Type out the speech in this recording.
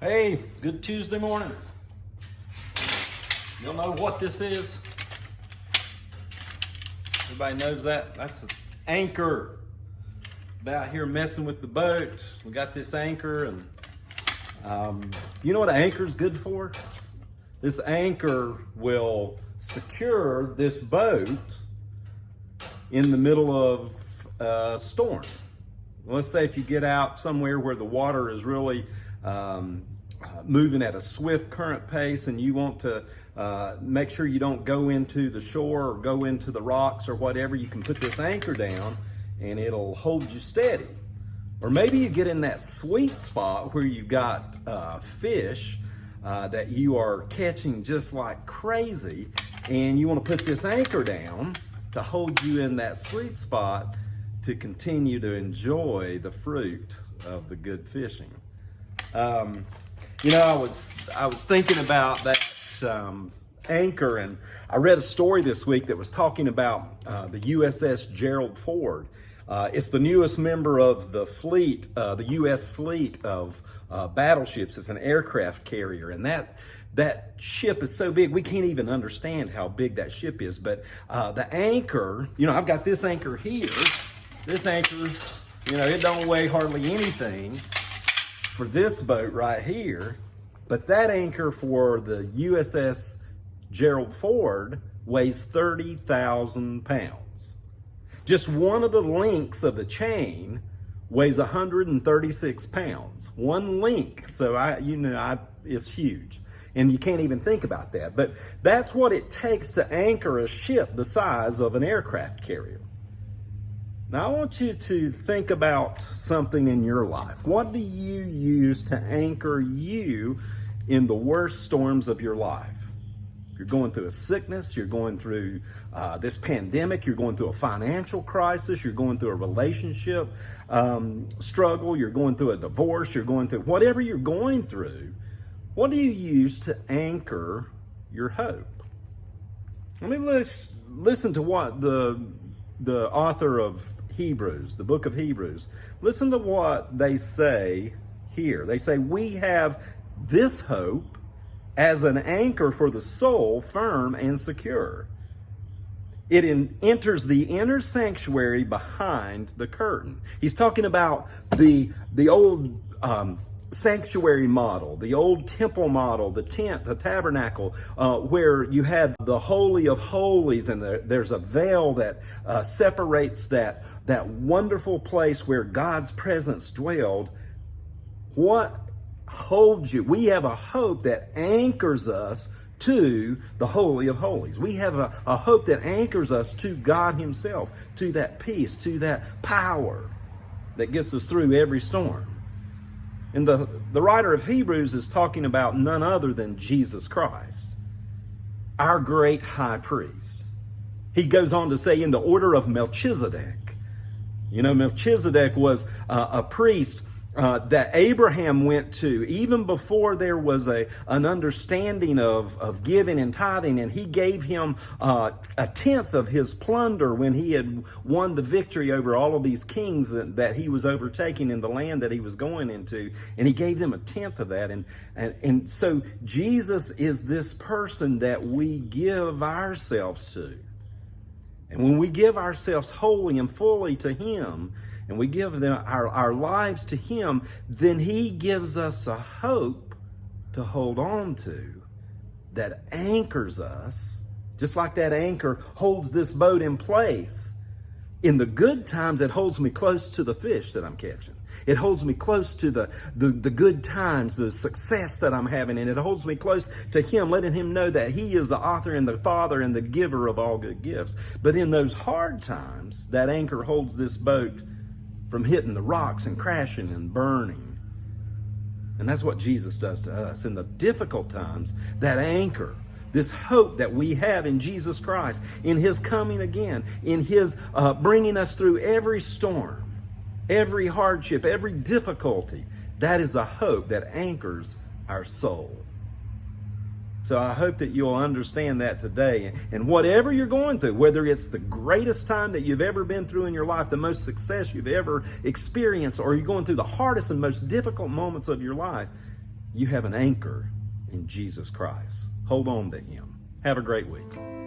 Hey, good Tuesday morning. You'll know what this is. Everybody knows that. That's an anchor. About here messing with the boat. We got this anchor, and you know what an anchor is good for? This anchor will secure this boat in the middle of a storm. Let's say if you get out somewhere where the water is really moving at a swift current pace, and you want to make sure you don't go into the shore or go into the rocks or whatever, you can put this anchor down and it'll hold you steady. Or maybe you get in that sweet spot where you've got fish that you are catching just like crazy, and you want to put this anchor down to hold you in that sweet spot to continue to enjoy the fruit of the good fishing. I was thinking about that anchor, and I read a story this week that was talking about the USS Gerald Ford. It's the newest member of the fleet, the U.S. fleet of battleships. It's an aircraft carrier, and that ship is so big we can't even understand how big that ship is. But the anchor, I've got this anchor here. This anchor, it don't weigh hardly anything for this boat right here, but that anchor for the USS Gerald Ford weighs 30,000 pounds. Just one of the links of the chain weighs 136 pounds. One link, so it's huge. And you can't even think about that. But that's what it takes to anchor a ship the size of an aircraft carrier. Now, I want you to think about something in your life. What do you use to anchor you in the worst storms of your life? You're going through a sickness, you're going through this pandemic, you're going through a financial crisis, you're going through a relationship struggle, you're going through a divorce, you're going through whatever you're going through. What do you use to anchor your hope? Let's listen to what the author of Hebrews, the book of Hebrews, listen to what they say here. They say, we have this hope as an anchor for the soul, firm and secure. It enters the inner sanctuary behind the curtain. He's talking about the old sanctuary model, the old temple model, the tent, the tabernacle, where you had the Holy of Holies, and there's a veil that separates that wonderful place where God's presence dwelled. What holds you? We have a hope that anchors us to the Holy of Holies. We have a hope that anchors us to God Himself, to that peace, to that power that gets us through every storm. And the writer of Hebrews is talking about none other than Jesus Christ, our great high priest. He goes on to say, in the order of Melchizedek. Melchizedek was a priest that Abraham went to even before there was an understanding of giving and tithing, and he gave him a tenth of his plunder when he had won the victory over all of these kings that he was overtaking in the land that he was going into, and he gave them a tenth of that. And so Jesus is this person that we give ourselves to. And when we give ourselves wholly and fully to Him, and we give our lives to Him, then He gives us a hope to hold on to that anchors us, just like that anchor holds this boat in place. In the good times, it holds me close to the fish that I'm catching. It holds me close to the good times, the success that I'm having, and it holds me close to Him, letting Him know that He is the author and the Father and the giver of all good gifts. But in those hard times, that anchor holds this boat from hitting the rocks and crashing and burning. And that's what Jesus does to us. In the difficult times, that anchor, this hope that we have in Jesus Christ, in His coming again, in His bringing us through every storm, every hardship, every difficulty, that is a hope that anchors our soul. So I hope that you'll understand that today. And whatever you're going through, whether it's the greatest time that you've ever been through in your life, the most success you've ever experienced, or you're going through the hardest and most difficult moments of your life, You have an anchor in Jesus Christ. Hold on to him. Have a great week.